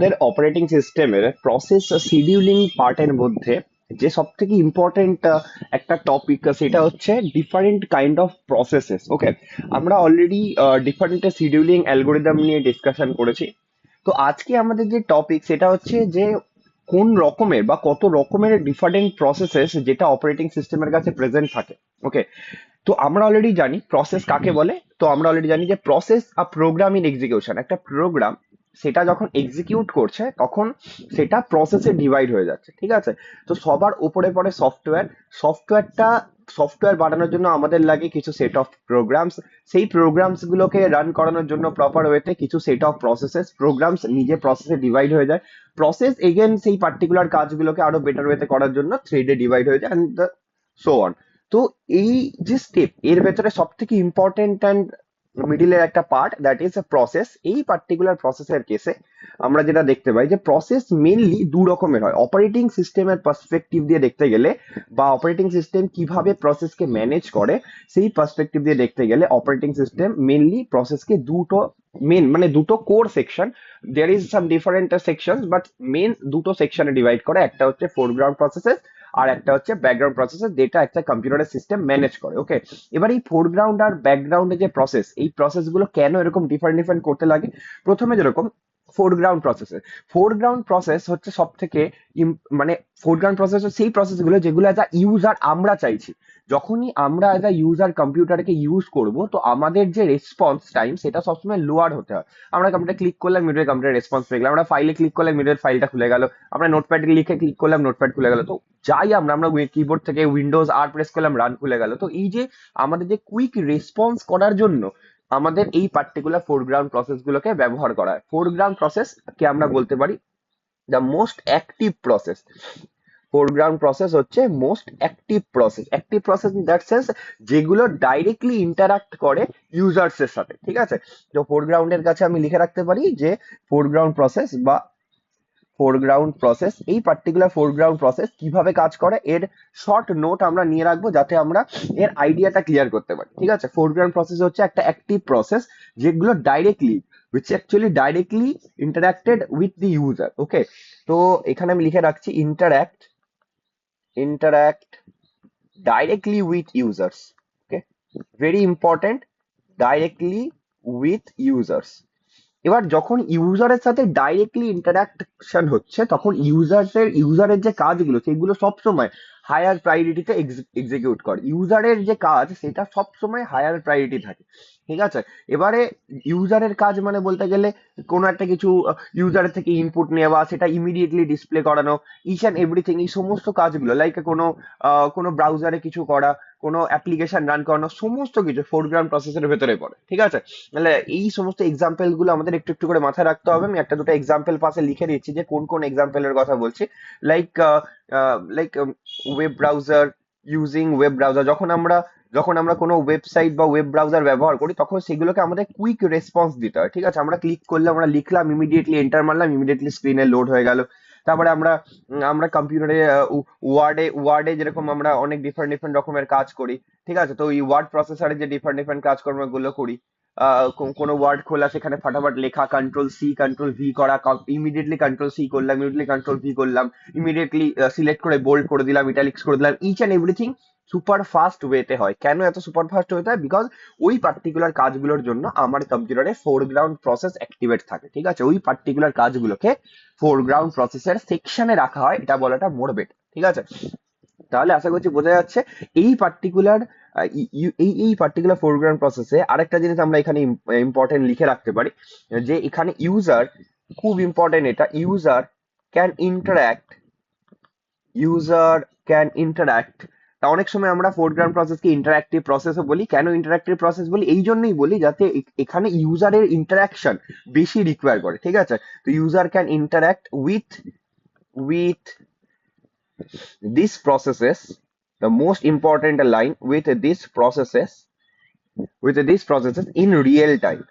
আমাদের অপারেটিং সিস্টেমের process scheduling পার্টের মধ্যে যে সব থেকে ইম্পর্টেন্ট একটা টপিক সেটা হচ্ছে ডিফারেন্ট কাইন্ড অফ প্রসেসেস। ওকে, আমরা অলরেডি ডিফারেন্ট শিডিউলিং অ্যালগোরিদম নিয়ে ডিসকাশন করেছি। তো আজকে আমাদের যে টপিক সেটা হচ্ছে যে কোন রকমের বা কত রকমের ডিফারেন্ট প্রসেসেস যেটা অপারেটিং সিস্টেমের কাছে প্রেজেন্ট থাকে। ওকে, তো আমরা অলরেডি জানি প্রসেস কাকে বলে। তো আমরা অলরেডি জানি যে প্রসেস আর প্রোগ্রাম ইন এক্সিকিউশন, একটা প্রোগ্রাম সেটা যখন এক্সিকিউট করছে তখন সেটা প্রসেসে ডিভাইড হয়ে যাচ্ছে, ঠিক আছে। তো সবার উপরে পড়ে সফটওয়্যার। সফটওয়্যারটা সফটওয়্যার বানানোর জন্য আমাদের লাগে কিছু সেট অফ প্রোগ্রামস। সেই প্রোগ্রামস গুলোকে রান করানোর জন্য প্রপার ওয়েতে কিছু সেট অফ প্রসেসেস, প্রোগ্রামস নিজে প্রসেসে ডিভাইড হয়ে যায়। প্রসেস এগেন সেই পার্টিকুলার কাজগুলোকে আরো বেটার ওয়েতে করার জন্য থ্রেডে ডিভাইড হয়ে যায়, অ্যান্ড সো অন। তো এই যে স্টেপ এর ভেতরে সব থেকে ইম্পর্টেন্ট অ্যান্ড মিডিলের একটা part, that is a process. এই পার্টিকুলার প্রসেসের কেসে আমরা যেটা দেখতে পাই যে প্রসেস মেনলি দু রকমের হয়। অপারেটিং সিস্টেমের পার্সপেক্টিভ দিয়ে দেখতে গেলে বা অপারেটিং সিস্টেম কিভাবে প্রসেসকে ম্যানেজ করে সেই পার্সপেক্টিভ দিয়ে দেখতে গেলে অপারেটিং সিস্টেম মেনলি প্রসেসকে দুটো মেন মানে দুটো core section, there is some different section but main দুটো সেকশনে ডিভাইড করে। একটা হচ্ছে ফোরগ্রাউন্ড প্রসেসেস আর একটা হচ্ছে ব্যাকগ্রাউন্ড প্রসেসেস, যেটা একটা কম্পিউটারের সিস্টেম ম্যানেজ করে। ওকে, এবার এই ফোরগ্রাউন্ড আর ব্যাকগ্রাউন্ডে যে প্রসেস, এই প্রসেস গুলো কেন এরকম ডিফারেন্ট ডিফারেন্ট করতে লাগে। প্রথমে যেরকম ফোরগ্রাউন্ড প্রসেস, ফোরগ্রাউন্ড প্রসেস হচ্ছে সব থেকে মানে ফোরগ্রাউন্ড প্রসেস সেই প্রসেস গুলো যেগুলো অ্যাজ আ ইউজার আমরা চাইছি। যখনই আমরা অ্যাজ আ ইউজার কম্পিউটারকে ইউজ করব, তো আমাদের যে রেসপন্স টাইম সেটা সবসময় লোয়ার হতে হয়। আমরা কম্পিউটার ক্লিক করলাম, মিডিয়ার কম্পিউটার রেসপন্স পেয়ে গেলাম। আমরা ফাইলে ক্লিক করলাম, মিডিয়ার ফাইলটা খুলে গেল। আমরা নোটপ্যাডে লিখে ক্লিক করলাম, নোটপ্যাড খুলে গেল। তো যাই আমরা আমরা কিবোর্ড থেকে উইন্ডোজ আর প্রেস করলাম, রান খুলে গেল। তো এই যে আমাদের যে কুইক রেসপন্স করার জন্য আমাদের এই পার্টিকুলার ফোরগ্রাউন্ড প্রসেস গুলোকে ব্যবহার করা হয়। ফোরগ্রাউন্ড প্রসেস কে আমরা বলতে পারি the most active process. Foreground process হচ্ছে most active process. Active process in that sense যেগুলো ডাইরেক্টলি ইন্টারাক্ট করে ইউজার্স এর সাথে, ঠিক আছে। তো ফোরগ্রাউন্ডের কাছে আমি লিখে রাখতে পারি যে ফোরগ্রাউন্ড প্রসেস বা ফোরগ্রাউন্ড প্রসেস, এই পার্টিকুলার ফোরগ্রাউন্ড প্রসেস কিভাবে কাজ করে এর শর্ট নোট আমরা নিয়ে রাখবো যাতে আমরা এর আইডিয়াটা ক্লিয়ার করতে পারি, ঠিক আছে। ফোরগ্রাউন্ড প্রসেস হচ্ছে একটা অ্যাক্টিভ প্রসেস যেগুলো directly which actually directly interacted with the user. ওকে, তো এখানে আমি লিখে রাখছি interact directly with users. Okay, very important, directly with users. এবার যখন ইউজারের সাথে ডাইরেক্টলি ইন্টারাকশন হচ্ছে তখন ইউজারের যে কাজগুলো সেগুলো সবসময় হায়ার প্রায়োরিটিতে এক্সিকিউট করে। ইউজারের যে কাজ সেটা সবসময় হায়ার প্রায়োরিটি থাকে, ঠিক আছে। এবারে ইউজারের কাজ মানে বলতে গেলে কোনো একটা কিছু ইউজারের থেকে ইনপুট নেওয়া, সেটা ইমিডিয়েটলি ডিসপ্লে করানো, ইচ অ্যান্ড এভরিথিং, এই সমস্ত কাজগুলো লাইক কোনো ব্রাউজারে কিছু করা, কোনো অ্যাপ্লিকেশন রান করানো, সমস্ত কিছু ফোরগ্রাউন্ড প্রসেসের ভেতরে পড়ে, ঠিক আছে। তাহলে এই সমস্ত এক্সাম্পল গুলো আমাদের একটু একটু করে মাথায় রাখতে হবে। আমি একটা দুটো এক্সাম্পল পাশে লিখে দিচ্ছি যে কোন কোন এক্সাম্পলের কথা বলছি। Like like web browser, using web browser. যখন আমরা কোনো ওয়েবসাইট বা ওয়েব ব্রাউজার ব্যবহার করি তখন সেগুলোকে আমাদের কুইক রেসপন্স দিতে হয়, ঠিক আছে। আমরা ক্লিক করলাম, আমরা লিখলাম, ইমিডিয়েটলি এন্টার মারলাম, ইমিডিয়েটলি স্ক্রিনে লোড হয়ে গেল। তারপরে আমরা কম্পিউটারে ওয়ার্ডে যেরকম আমরা অনেক ডিফারেন্ট ডিফারেন্ট রকমের কাজ করি, ঠিক আছে। তো এই ওয়ার্ড প্রসেসরে যে ডিফারেন্ট ডিফারেন্ট কাজকর্মগুলো করি, কোনো ওয়ার্ড খোলা, সেখানে ফাটাফাট লেখা, কন্ট্রোল সি কন্ট্রোল ভি করা, ইমিডিয়েটলি কন্ট্রোল সি করলাম, ইমিডিয়েটলি কন্ট্রোল ভি করলাম, ইমিডিয়েটলি সিলেক্ট করে বোল্ড করে দিলাম, ইটালিক্স করে দিলাম, each and everything super fast ওয়েতে হয়। কেন এত সুপার ফাস্ট ওয়েতে হয়? বিকজ ওই পার্টিকুলার কাজগুলোর জন্য আমার কম্পিউটারে ফোরগ্রাউন্ড প্রসেস অ্যাক্টিভেট থাকে, ঠিক আছে। ওই পার্টিকুলার কাজগুলোকে ফোরগ্রাউন্ড প্রসেসের সেকশনে রাখা হয়, এটা বলাটা মোর বেটার, ঠিক আছে। তাহলে আশা করছি বোঝা যাচ্ছে এই পার্টিকুলার এই পার্টিকুলার ফোরগ্রাউন্ড প্রসেসে আরেকটা জিনিস আমরা এখানে ইম্পর্টেন্ট লিখে রাখতে পারি যে এখানে ইউজার, খুব ইম্পর্টেন্ট এটা, ইউজার ক্যান ইন্টারাক্ট। তা অনেক সময় আমরা ফোরগ্রাউন্ড প্রসেসকে ইন্টারাক্টিভ প্রসেসও বলি। কেন ইন্টারাক্টিভ প্রসেস বলি? এই জন্যই বলি যাতে এখানে ইউজারের ইন্টারাকশন বেশি রিকোয়ার করে, ঠিক আছে। তো user can interact with these processes, the most important line, with these processes in real time.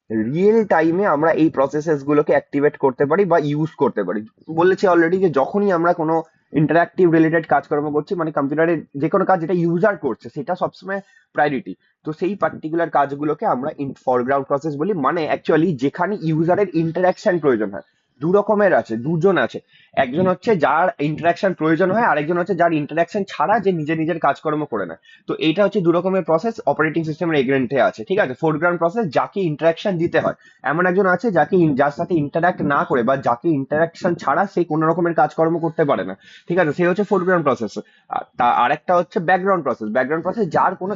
Real টাইমে আমরা এই প্রসেসেস গুলোকে অ্যাক্টিভেট করতে পারি বা ইউজ করতে পারি। বলেছি অলরেডি যে যখনই আমরা কোনো ইন্টারাক্টিভ রিলেটেড কাজকর্ম করছি, মানে কম্পিউটারে যে কোনো কাজ যেটা ইউজার করছে সেটা সবসময় প্রায়োরিটি। তো সেই পার্টিকুলার কাজগুলোকে আমরা ফরগ্রাউন্ড প্রসেস বলি, মানে অ্যাকচুয়ালি যেখানে ইউজারের ইন্টারাকশন প্রয়োজন হয়। দু রকমের আছে, দুজন আছে। একজন হচ্ছে যার ইন্টারাকশন প্রয়োজন হয়, আরেকজন হচ্ছে যার ইন্টারাকশন ছাড়া যে নিজে নিজের কাজকর্ম করে নেয়। তো এইটা হচ্ছে দু রকমের প্রসেস অপারেটিং সিস্টেমের এগ্রিমেন্টে আছে, ঠিক আছে। ফোরগ্রাউন্ড প্রসেস যাকে ইন্টারাকশন দিতে হয়, এমন একজন আছে যাকে যার সাথে ইন্টারাক্ট না করে বা যাকে ইন্টারাকশন ছাড়া সে কোনো রকমের কাজকর্ম করতে পারে না, ঠিক আছে, সে হচ্ছে ফোরগ্রাউন্ড প্রসেস। তা আরেকটা হচ্ছে ব্যাকগ্রাউন্ড প্রসেস। ব্যাকগ্রাউন্ড প্রসেস যার কোনো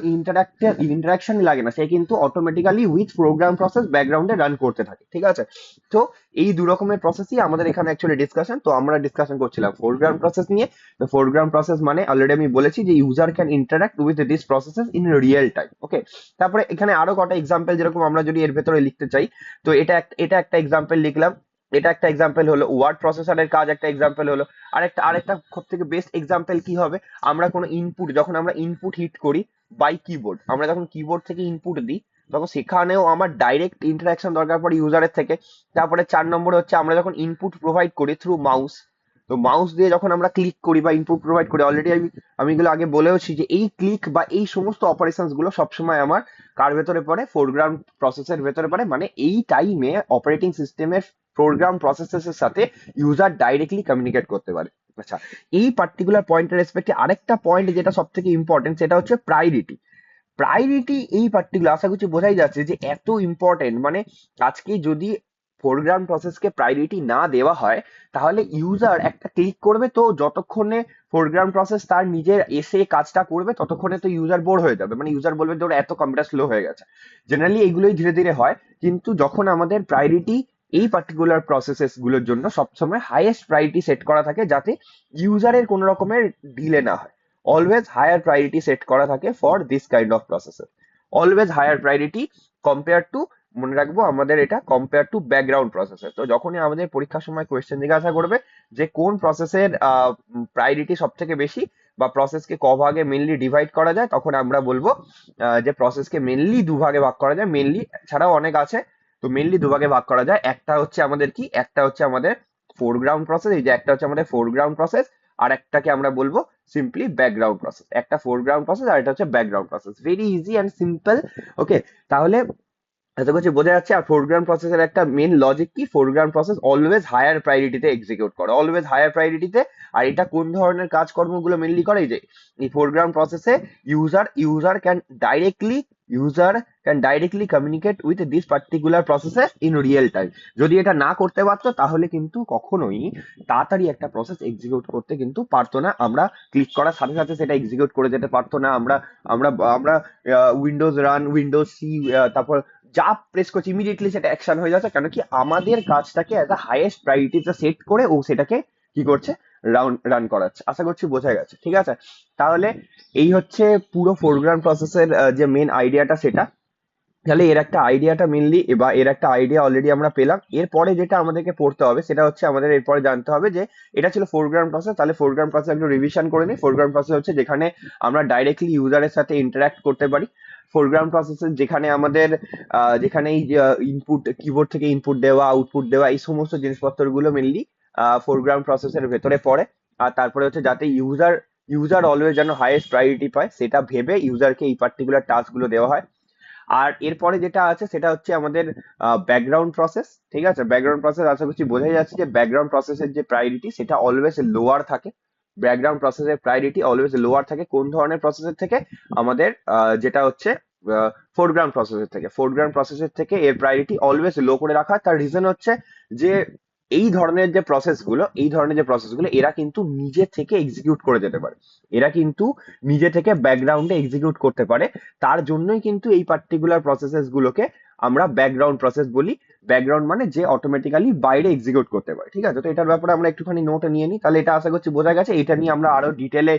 ইন্টারাকশন লাগে না, সে কিন্তু অটোমেটিক্যালি উইথ প্রোগ্রাম প্রসেস ব্যাকগ্রাউন্ডে রান করতে থাকে, ঠিক আছে। তো এই দু রকমের প্রসেসই আমাদের এখানে অ্যাকচুয়ালি ডিসকাশন। তো আমরা ডিসকাশন করছিলাম ফোরগ্রাউন্ড প্রসেস নিয়ে। তো ফোরগ্রাউন্ড প্রসেস মানে অলরেডি আমি বলেছি যে user can interact with this processes in real time, okay. তারপরে এখানে আরো কটা এক্সাম্পল যেরকম আমরা যদি এর ভেতরে লিখতে চাই, তো এটা একটা এক্সাম্পল লিখলাম। এটা একটা এক্সাম্পল হলো, ওয়ার্ড প্রসেসরের কাজ একটা এক্সাম্পল হলো। আরেকটা সব থেকে বেস্ট এক্সাম্পল কি হবে, আমরা কোনো ইনপুট, যখন আমরা ইনপুট হিট করি বাই কিবোর্ড, আমরা যখন কিবোর্ড থেকে ইনপুট দিই, তখন সেখানেও আমার ডাইরেক্ট ইন্টারাকশন দরকার পড়ে ইউজারের থেকে। তারপরে 4 নম্বর হচ্ছে আমরা যখন ইনপুট প্রোভাইড করি থ্রু মাউস, তো মাউস দিয়ে যখন আমরা ক্লিক করি বা ইনপুট প্রোভাইড করি, অলরেডি আমি এগুলো আগে বলেওছি যে এই ক্লিক বা এই সমস্ত অপারেশনস গুলো সবসময় আমার কার ভেতরে পড়ে, ফোরগ্রাউন্ড প্রসেসের ভেতরে পড়ে। মানে এই টাইমে অপারেটিং সিস্টেমের প্রোগ্রাম প্রসেসের সাথে ইউজার ডাইরেক্টলি কমিউনিকেট করতে পারে। আচ্ছা, এই পার্টিকুলার পয়েন্টের রেসপেক্টে আরেকটা পয়েন্ট যেটা সব থেকে ইম্পর্টেন্ট, সেটা হচ্ছে প্রায়োরিটি। প্রায়োরিটি এই পার্টিকুলার, আশা করছি বোঝাই যাচ্ছে যে এত ইম্পর্টেন্ট। মানে আজকে যদি ফোরগ্রাউন্ড প্রসেসকে প্রায়োরিটি না দেওয়া হয়, তাহলে ইউজার একটা ক্লিক করবে, তো যতক্ষণে ফোরগ্রাউন্ড প্রসেস তার নিজের এসে কাজটা করবে ততক্ষণে তো ইউজার বোর হয়ে যাবে। মানে ইউজার বলবে যে ওর এত কম্পিউটার স্লো হয়ে গেছে। জেনারেলি এইগুলোই ধীরে ধীরে হয়। কিন্তু যখন আমাদের প্রায়োরিটি এই পার্টিকুলার প্রসেসেস গুলোর জন্য সবসময় হাইয়েস্ট প্রায়োরিটি সেট করা থাকে, যাতে ইউজারের কোনো রকমের ডিলে না হয়, always higher priority set করা থাকে for this kind of processes, always higher priority compared to, মনে রাখবো আমাদের এটা কম্পেয়ার টু ব্যাকগ্রাউন্ড প্রসেসর। তো যখনই আমাদের পরীক্ষার সময় কোয়েশ্চেন জিজ্ঞাসা করবে যে কোন প্রসেসের প্রায়োরিটি সব থেকে বেশি বা প্রসেসকে ক ভাগে মেনলি ডিভাইড করা যায়, তখন আমরা বলবো যে প্রসেসকে মেনলি দুভাগে ভাগ করা যায়। মেনলি ছাড়াও অনেক আছে, তো মেনলি দুভাগে ভাগ করা যায়। একটা হচ্ছে আমাদের কি, একটা হচ্ছে আমাদের ফোরগ্রাউন্ড প্রসেস, এই যে একটা হচ্ছে আমাদের ফোরগ্রাউন্ড প্রসেস, আর একটাকে আমরা বলবো সিম্পলি ব্যাকগ্রাউন্ড প্রসেস। একটা ফোরগ্রাউন্ড প্রসেস আর এটা হচ্ছে background process. Very easy and simple, okay. তাহলে এত কিছু বোঝা যাচ্ছে। আর ফোরগ্রাউন্ড প্রসেসের একটা মেন লজিক কি, ফোরগ্রাউন্ড প্রসেস অলওয়েজ হায়ার প্রায়োরিটিতে এক্সিকিউট করে, অলওয়েজ হায়ার প্রায়োরিটিতে। আর এটা কোন ধরনের কাজকর্মগুলো মেনলি করে, এই যে এই ফোরগ্রাউন্ড প্রসেসে user can directly communicate with this particular processes in real time. যদি এটা না করতে পারতো তাহলে কিন্তু কখনোই তাড়াতাড়ি একটা প্রসেস এক্সিকিউট করতে কিন্তু পারতো না। আমরা ক্লিক করার সাথে সাথে সেটা এক্সিকিউট করে যেতে পারতো না। আমরা আমরা আমরা উইন্ডোজ রান, উইন্ডোজ সি, তারপর যা প্রেস করছি ইমিডিয়েটলি সেটা অ্যাকশন হয়ে যাচ্ছে, কেন কি আমাদের কাজটাকে অ্যাজ আ হাইয়েস্ট প্রায়োরিটিতে সেট করে ও সেটাকে কি করছে, রান করাচ্ছে। আশা করছি বোঝা গেছে, ঠিক আছে। তাহলে এই হচ্ছে পুরো ফোরগ্রাউন্ড প্রসেসের যে মেন আইডিয়াটা সেটা। তাহলে এর একটা আইডিয়াটা মেনলি, বা এর একটা আইডিয়া অলরেডি আমরা পেলাম। এরপরে যেটা আমাদেরকে পড়তে হবে সেটা হচ্ছে আমাদের এরপরে জানতে হবে যে এটা ছিল ফোরগ্রাউন্ড প্রসেস। তাহলে ফোরগ্রাউন্ড প্রসেস একটু রিভিশন করে নিই। ফোরগ্রাউন্ড প্রসেস হচ্ছে যেখানে আমরা ডাইরেক্টলি ইউজারের সাথে ইন্টারাক্ট করতে পারি। ফোরগ্রাউন্ড প্রসেসের যেখানে আমাদের যেখানে এই ইনপুট, কিবোর্ড থেকে ইনপুট দেওয়া, আউটপুট দেওয়া, এই সমস্ত জিনিসপত্রগুলো মেনলি ফোরগ্রাউন্ড প্রসেসের ভেতরে পড়ে। আর তারপরে হচ্ছে যাতে ইউজার অলওয়েজ যেন হাইয়েস্ট প্রায়োরিটি পায়, সেটা ভেবে ইউজারকে এই পার্টিকুলার টাস্ক গুলো দেওয়া হয়। আর এরপরে যেটা আছে সেটা হচ্ছে আমাদের ব্যাকগ্রাউন্ড প্রসেস, ঠিক আছে। ব্যাকগ্রাউন্ড প্রসেস আশা করছি বোঝাই যাচ্ছে যে ব্যাকগ্রাউন্ড প্রসেসের যে প্রায়োরিটি সেটা অলওয়েজ লোয়ার থাকে। ব্যাকগ্রাউন্ড প্রসেসের প্রায়োরিটি অলওয়েজ লোয়ার থাকে কোন ধরনের প্রসেসের থেকে, আমাদের যেটা হচ্ছে ফোরগ্রাউন্ড প্রসেসের থেকে। ফোরগ্রাউন্ড প্রসেসের থেকে এর প্রায়োরিটি অলওয়েজ লো করে রাখা। তার রিজন হচ্ছে যে এই ধরনের যে প্রসেসগুলো এরা কিন্তু নিজে থেকে এক্সিকিউট করে যেতে পারে, এরা কিন্তু নিজে থেকে ব্যাকগ্রাউন্ডে এক্সিকিউট করতে পারে। তার জন্যই কিন্তু এই পার্টিকুলার প্রসেসেস গুলোকে আমরা ব্যাকগ্রাউন্ড প্রসেস বলি। ব্যাকগ্রাউন্ড মানে যে অটোমেটিক্যালি বাইরে এক্সিকিউট করতে পারে, ঠিক আছে। তো এটার ব্যাপারে আমরা একটুখানি নোট নিয়ে নিই। তাহলে এটা আশা করছি বোঝা গেছে। এটা নিয়ে আমরা আরো ডিটেলে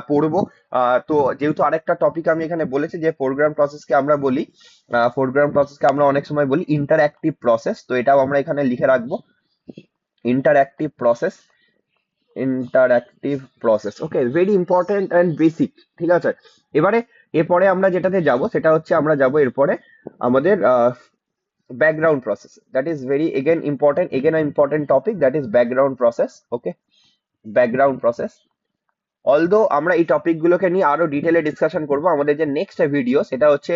পড়বো। তো যেহেতু আরেকটা টপিক আমি এখানে বলেছি যে ফোরগ্রাউন্ড প্রসেসকে আমরা অনেক সময় বলি ইন্টারঅ্যাক্টিভ প্রসেস, তো এটাও আমরা এখানে লিখে রাখবো, interactive process. Interactive process, okay, very important and basic, ঠিক আছে। এরপরে আমরা যেটাতে যাব সেটা হচ্ছে আমরা যাব এরপরে আমাদের background process. That is very again important topic, that is background process, okay, background process. Although আমরা এই টপিক গুলোকে নিয়ে আরো ডিটেলে ডিসকাশন করব আমাদের যে নেক্সট ভিডিও, সেটা হচ্ছে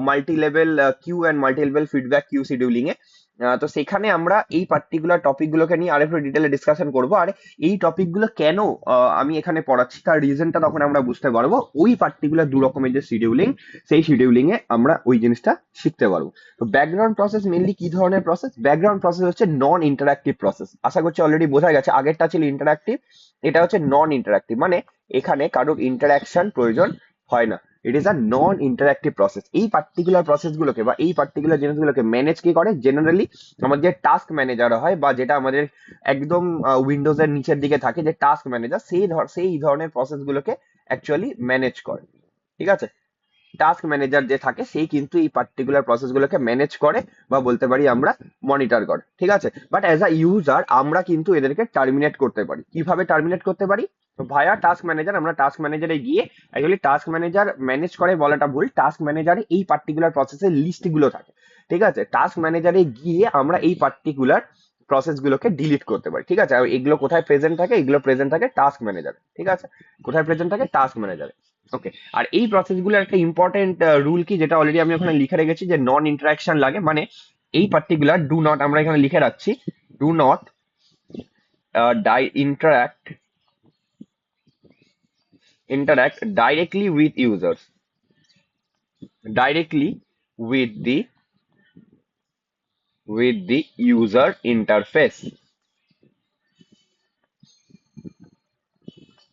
multi level queue and multi level feedback queue scheduling এ। তো সেখানে আমরা এই পার্টিকুলার টপিক গুলোকে নিয়ে আরেকটু ডিটেলে ডিসকাশন করবো। আর এই টপিক গুলো কেন আমি এখানে পড়াচ্ছি তার রিজনটা তখন আমরা বুঝতে পারবো। ওই পার্টিকুলার দু রকমের যে শিডিউলিং, সেই শিডিউলিং এ আমরা ওই জিনিসটা শিখতে পারবো। তো ব্যাকগ্রাউন্ড প্রসেস মেনলি কি ধরনের প্রসেস? ব্যাকগ্রাউন্ড প্রসেস হচ্ছে নন ইন্টারাক্টিভ প্রসেস। আশা করছি অলরেডি বোঝা গেছে, আগেরটা ছিল ইন্টারাক্টিভ, এটা হচ্ছে নন ইন্টারাক্টিভ, মানে এখানে কারোর ইন্টারাকশন প্রয়োজন হয় না। It is a non interactive process. এই পার্টিকুলার প্রসেস গুলোকে বা এই পার্টিকুলার জিনিসগুলোকে ম্যানেজ কি করে? জেনারেলি আমাদের যে টাস্ক ম্যানেজার হয়, বা যেটা আমাদের একদম উইন্ডোজ এর নিচের দিকে থাকে যে টাস্ক ম্যানেজার, সেই ধরনের প্রসেস গুলোকে অ্যাকচুয়ালি ম্যানেজ করে। ঠিক আছে? টাস্ক ম্যানেজার যে থাকে সেই কিন্তু এই পার্টিকুলার প্রসেস গুলোকে ম্যানেজ করে, বা বলতে পারি আমরা মনিটর করে। ঠিক আছে? বাট অ্যাজ আ ইউজার আমরা কিন্তু এদেরকে টার্মিনেট করতে পারি। কিভাবে টার্মিনেট করতে পারি? ভায়া টাস্ক ম্যানেজার। আমরা টাস্ক ম্যানেজারে গিয়ে, অ্যাকচুয়ালি টাস্ক ম্যানেজার ম্যানেজ করে বলাটা ভুল, টাস্ক ম্যানেজারে এই পার্টিকুলার প্রসেসের লিস্ট গুলো থাকে। ঠিক আছে? টাস্ক ম্যানেজারে গিয়ে আমরা এই পার্টিকুলার প্রসেস গুলোকে ডিলিট করতে পারি। ঠিক আছে? আর এগুলো কোথায় প্রেজেন্ট থাকে? এগুলো প্রেজেন্ট থাকে টাস্ক ম্যানেজার। ঠিক আছে? কোথায় প্রেজেন্ট থাকে? টাস্ক ম্যানেজারে। ওকে। আর এই প্রসেসগুলোর একটা ইম্পর্টেন্ট রুল কি, যেটা অলরেডি আমি ওখানে লিখে রেখেছি, যে নন ইন্টারাকশন লাগে, মানে এই পার্টিকুলার ডু নট, আমরা এখানে লিখে রাখছি, do not interact directly with users, directly with the user interface।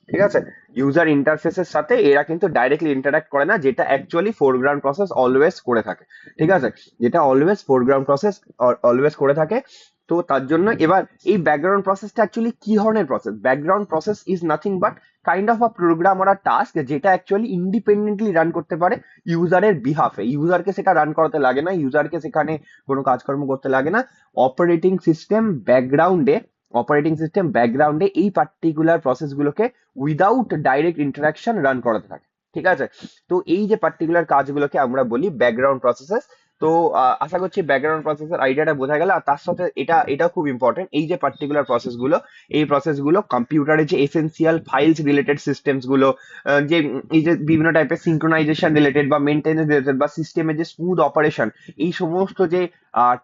ঠিক আছে? ইউজার ইন্টারফেসের সাথে এরা কিন্তু ডাইরেক্টলি ইন্টারাক্ট করে না, যেটা অ্যাকচুয়ালি ফোরগ্রাউন্ড প্রসেস অলওয়েজ করে থাকে। ঠিক আছে? যেটা অলওয়েজ ফোরগ্রাউন্ড প্রসেস অলওয়েজ করে থাকে। তো তার জন্য এবার এই ব্যাকগ্রাউন্ড প্রসেসটা অ্যাকচুয়ালি কি ধরনের process? Background process is nothing but kind of a program or task, যেটা অ্যাকচুয়ালি ইন্ডিপেন্ডেন্টলি রান করতে পারে ইউজারের বিহাফে। ইউজারকে সেটা রান করাতে লাগে না, ইউজারকে সেখানে কোনো কাজকর্ম করতে লাগে না। অপারেটিং সিস্টেম ব্যাকগ্রাউন্ডে অপারেটিং সিস্টেম ব্যাকগ্রাউন্ডে এই পার্টিকুলার প্রসেসগুলোকে উইদাউট ডাইরেক্ট ইন্টারাকশন রান করাতে থাকে। ঠিক আছে? তো এই যে পার্টিকুলার কাজগুলোকে আমরা বলি ব্যাকগ্রাউন্ড প্রসেসেস। তো আশা করছি ব্যাকগ্রাউন্ড প্রসেসের আইডিয়াটা বোঝা গেল। আর তার সাথে এটা খুব ইম্পর্টেন্ট, এই যে পার্টিকুলার প্রসেসগুলো, এই প্রসেসগুলো কম্পিউটারের যে এসেনশিয়াল ফাইলস রিলেটেড সিস্টেমস গুলো, যে এই যে বিভিন্ন টাইপের সিঙ্ক্রোনাইজেশন রিলেটেড বা মেনটেন্যান্স রিলেটেড বা সিস্টেমের যে স্মুথ অপারেশন, এই সমস্ত যে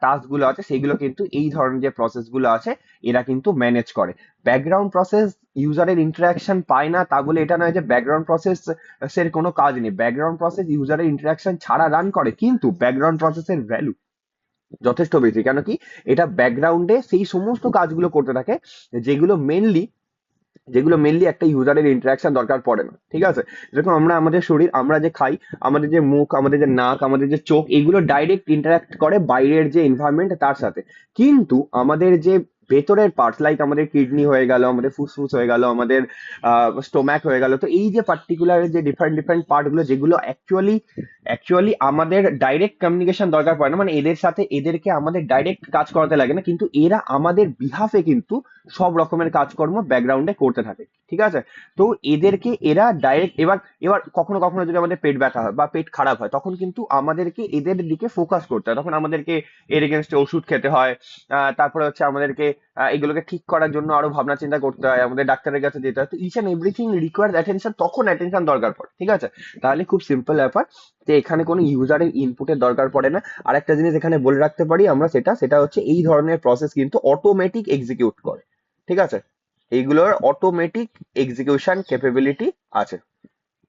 টাস্ক গুলো আছে, সেগুলো কিন্তু এই ধরনের যে প্রসেস গুলো আছে এরা কিন্তু ম্যানেজ করে। ব্যাকগ্রাউন্ড প্রসেস ইউজারের ইন্টারাকশন পায় না তা বলে এটা নয় যে ব্যাকগ্রাউন্ড প্রসেস এর কোনো কাজ নেই। ব্যাকগ্রাউন্ড প্রসেস ইউজারের ইন্টারাকশন ছাড়া রান করে, কিন্তু ব্যাকগ্রাউন্ড প্রসেসের ভ্যালু যথেষ্ট বেশি। কেন কি? এটা ব্যাকগ্রাউন্ডে সেই সমস্ত কাজগুলো করতে থাকে যেগুলো মেনলি একটা ইউজারের ইন্টারাকশন দরকার পড়ে না। ঠিক আছে? যেরকম আমরা আমাদের শরীর, আমরা যে খাই, আমাদের যে মুখ, আমাদের যে নাক, আমাদের যে চোখ, এগুলো ডাইরেক্ট ইন্টারাক্ট করে বাইরের যে এনভায়রনমেন্ট তার সাথে। কিন্তু আমাদের যে ভেতরের পার্টস, লাইক আমাদের কিডনি হয়ে গেল, আমাদের ফুসফুস হয়ে গেল, আমাদের স্টোম্যাক হয়ে গেল, তো এই যে পার্টিকুলার যে ডিফারেন্ট ডিফারেন্ট পার্ট গুলো, যেগুলো অ্যাকচুয়ালি আমাদের ডাইরেক্ট কমিউনিকেশন দরকার পড়ে না, মানে এদের সাথে এদেরকে আমাদের ডাইরেক্ট কাজ করাতে লাগে না, কিন্তু এরা আমাদের বিহাফে কিন্তু সব রকমের কাজকর্ম ব্যাকগ্রাউন্ডে করতে থাকে। ঠিক আছে? তো এদেরকে এরা ডাইরেক্ট, এবার এবার কখনো কখনো যদি আমাদের পেট ব্যথা হয় বা পেট খারাপ হয়, তখন কিন্তু আমাদেরকে এদের দিকে ফোকাস করতে হয়, তখন আমাদেরকে এর এগেনস্টে ওষুধ খেতে হয়। তারপরে হচ্ছে আমাদেরকে এগুলোকে ঠিক করার জন্য আরো ভাবনা চিন্তা করতে হয়, আমাদের ডাক্তারের কাছে যেতে হয়। তো each and everything requires attention, তখন অ্যাটেনশন দরকার পড়ে। ঠিক আছে? তাহলে খুব সিম্পল ব্যাপার, যে এখানে কোনো ইউজারের ইনপুটের দরকার পড়ে না। আর একটা জিনিস এখানে বলে রাখতে পারি আমরা, সেটা হচ্ছে এই ধরনের প্রসেস কিন্তু অটোমেটিক এক্সিকিউট করে। ঠিক আছে? এইগুলোর অটোমেটিক এক্সিকিউশন ক্যাপাবিলিটি আছে,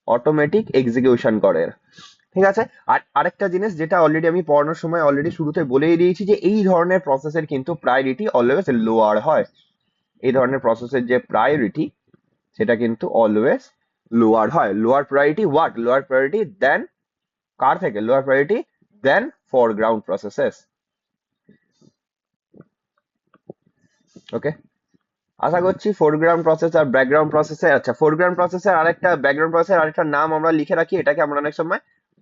অটোমেটিক এক্সিকিউশন করে এরা। ঠিক আছে? আর আরেকটা জিনিস যেটা অলরেডি আমি পড়ানোর সময় অলরেডি শুরুতে বলেই দিয়েছি, যে এই ধরনের প্রসেসের কিন্তু প্রায়োরিটি অলওয়েজ লোয়ার হয়। এই ধরনের প্রসেসের যে প্রায়োরিটি, সেটা কিন্তু অলওয়েজ লোয়ার হয়। Lower priority what? Lower priority then কার থেকে? Lower priority then foreground processes. Okay? আশা করছি ফোরগ্রাউন্ড প্রসেস আর ব্যাকগ্রাউন্ড প্রসেসে, আচ্ছা ফোরগ্রাউন্ড প্রসেসের আরেকটা, ব্যাকগ্রাউন্ড প্রসেসের আরেকটা নাম আমরা লিখে রাখি, এটাকে আমরা অনেক সময়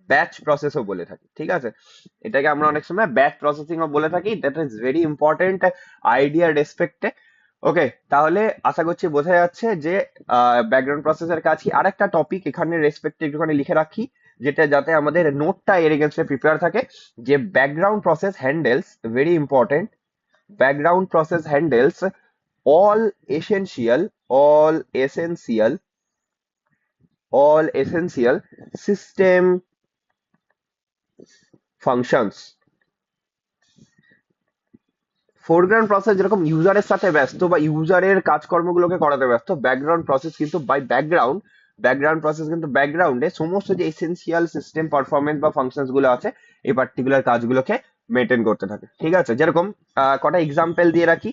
ব্যাচ প্রসেসও বলে থাকি। ঠিক আছে? এটাকে আমরা অনেক সময় ব্যাচ প্রসেসিংও বলে থাকি। That is very important idea রেসপেক্টে। ওকে, তাহলে আশা করছি বোঝা যাচ্ছে যে ব্যাকগ্রাউন্ড প্রসেসের কাছে আরেকটা টপিক এখানে রেসপেক্টে একটুখানি লিখে রাখি, যেটা যাতে আমাদের নোটটা এর এগেনস্টে প্রিপেয়ার থাকে, যে background process handles, very important, background process handles all essential all essential all essential system functions, foreground process যেরকম ইউজারের সাথে ব্যস্ত বা ইউজারের কাজকর্মগুলোকে করাতে ব্যস্ত, ব্যাকগ্রাউন্ড প্রসেস কিন্তু বাই ব্যাকগ্রাউন্ড প্রসেস কিন্তু ব্যাকগ্রাউন্ডে সমস্ত যে এসেনশিয়াল সিস্টেম পারফরমেন্স বা ফাংশনস গুলো আছে এই পার্টিকুলার কাজগুলোকে মেনটেন করতে থাকে। ঠিক আছে, যেরকম কটা এক্সাম্পল দিয়ে রাখি,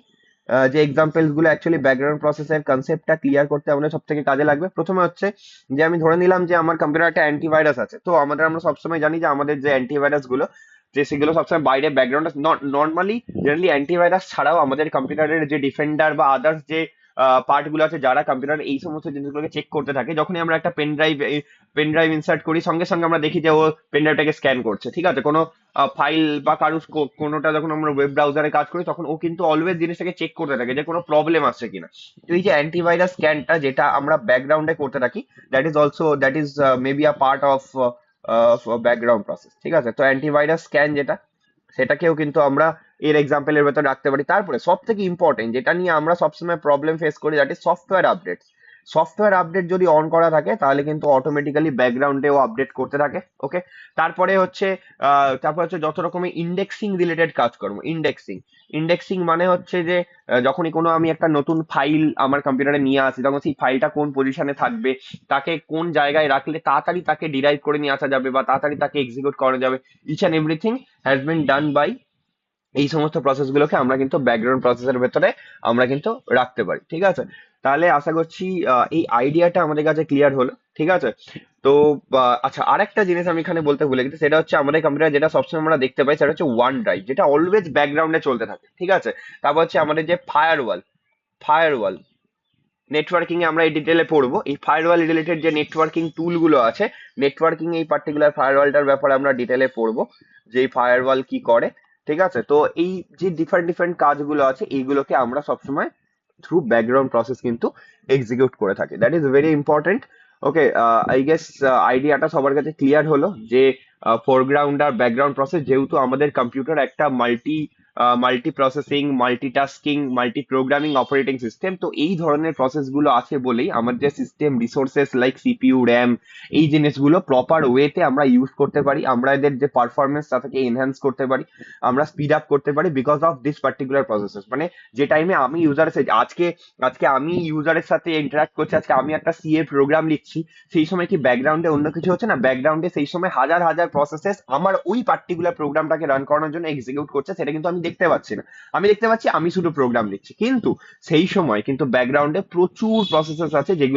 যে এক্সাম্পলস গুলো অ্যাকচুয়ালি ব্যাকগ্রাউন্ড প্রসেসের কনসেপ্টটা ক্লিয়ার করতে আমাদের সব থেকে কাজে লাগবে। প্রথমে হচ্ছে যে আমি ধরে নিলাম যে আমার কম্পিউটার একটা অ্যান্টিভাইরাস আছে, তো আমরা সবসময় জানি যে আমাদের যে অ্যান্টিভাইরাস গুলো যে সেগুলো সবসময় বাইরে ব্যাকগ্রাউন্ডে নর্মালি জেনারেলি অ্যান্টিভাইরাস ছাড়াও আমাদের কম্পিউটারের যে ডিফেন্ডার বা আদার্স যে পার্ট গুলো আছে যারা কম্পিউটার এই সমস্ত জিনিসগুলোকে চেক করতে থাকে, যখনই আমরা একটা পেন ড্রাইভ ইনসার্ট করি সঙ্গে সঙ্গে আমরা দেখি যে ও পেন ড্রাইভটাকে স্ক্যান করছে। ঠিক আছে, কোনো ফাইল বা কারুর কোনোটা যখন আমরা ওয়েব ব্রাউজারে কাজ করি তখন ও কিন্তু অলওয়েজ জিনিসটাকে চেক করতে থাকে যে কোনো প্রবলেম আসছে কিনা। তো এই যে অ্যান্টিভাইরাস স্ক্যানটা যেটা আমরা ব্যাকগ্রাউন্ডে করতে থাকি, that is maybe a part of background process. ঠিক আছে, তো অ্যান্টিভাইরাস স্ক্যান যেটা সেটাকেও কিন্তু আমরা এর এক্সাম্পলের ভেতর রাখতে পারি। তারপরে সব থেকে ইম্পর্টেন্ট যেটা নিয়ে আমরা সবসময় প্রবলেম ফেস করি, দ্যাট ইজ সফটওয়্যার আপডেট যদি অন করা থাকে তাহলে কিন্তু অটোমেটিক্যালি ব্যাকগ্রাউন্ডেও আপডেট করতে থাকে। ওকে, তারপরে হচ্ছে যত রকমের ইন্ডেক্সিং রিলেটেড কাজকর্ম। ইন্ডেক্সিং মানে হচ্ছে যে যখনই কোনো আমি একটা নতুন ফাইল আমার কম্পিউটারে নিয়ে আসি তখন সেই ফাইলটা কোন পজিশনে থাকবে, তাকে কোন জায়গায় রাখলে তাড়াতাড়ি তাকে ডিরাইভ করে নিয়ে আসা যাবে বা তাড়াতাড়ি তাকে এক্সিকিউট করা যাবে, each and everything has been done by এই সমস্ত প্রসেস গুলোকে আমরা কিন্তু ব্যাকগ্রাউন্ড প্রসেসের ভেতরে আমরা কিন্তু রাখতে পারি। ঠিক আছে, তাহলে আশা করছি এই আইডিয়াটা আমাদের কাছে ক্লিয়ার হলো। ঠিক আছে, তো আচ্ছা, আরেকটা জিনিস আমি এখানে বলতে ভুলে গেছি, সেটা হচ্ছে আমাদের কম্পিউটার যেটা সবসময় আমরা দেখতে পাই সেটা হচ্ছে ওয়ান ড্রাইভ, যেটা অলওয়েজ ব্যাকগ্রাউন্ডে চলতে থাকে। ঠিক আছে, তারপর হচ্ছে আমাদের যে ফায়ারওয়াল নেটওয়ার্কিং এ আমরা এই ডিটেলে পড়বো। এই ফায়ারওয়াল রিলেটেড যে নেটওয়ার্কিং টুল গুলো আছে, নেটওয়ার্কিং এই পার্টিকুলার ফায়ারওয়ালটার ব্যাপারে আমরা ডিটেলে পড়বো যে এই ফায়ারওয়াল কি করে। ঠিক আছে, তো এই যে ডিফারেন্ট ডিফারেন্ট কাজগুলো আছে এইগুলোকে আমরা সবসময় থ্রু ব্যাকগ্রাউন্ড প্রসেস কিন্তু এক্সিকিউট করে থাকি, that is very important. Okay, I guess আইডিয়াটা সবার কাছে ক্লিয়ার হলো যে ফোরগ্রাউন্ড আর ব্যাকগ্রাউন্ড প্রসেস, যেহেতু আমাদের কম্পিউটার একটা multi processing, multitasking, multi programming operating system, তো এই ধরনের প্রসেস গুলো আছে বলেই আমাদের system resources like CPU, RAM, এই জিনিসগুলো প্রপার ওয়েতে আমরা ইউজ করতে পারি, আমরা এদের যে পারফরমেন্স তাকে এনহ্যান্স করতে পারি, আমরা স্পিড আপ করতে পারি because of this particular processes. মানে যে টাইমে আমি ইউজারের সাথে আজকে আজকে আমি ইউজারের সাথে ইন্টারাক্ট করছি, আজকে আমি একটা সিএ প্রোগ্রাম লিখছি, সেই সময় কি ব্যাকগ্রাউন্ডে অন্য কিছু হচ্ছে না? ব্যাকগ্রাউন্ডে সেই সময় হাজার হাজার প্রসেসেস আমার ওই পার্টিকুলার প্রোগ্রামটাকে রান করানোর জন্য এক্সিকিউট করছে, সেটা কিন্তু আমি দেখতে পাচ্ছি না। আমি দেখতে পাচ্ছি আমি শুধু প্রোগ্রাম লিখছি, কিন্তু সেই সময় কিন্তু ব্যাকগ্রাউন্ডে প্রচুর প্রসেসেস আছে যেগুলো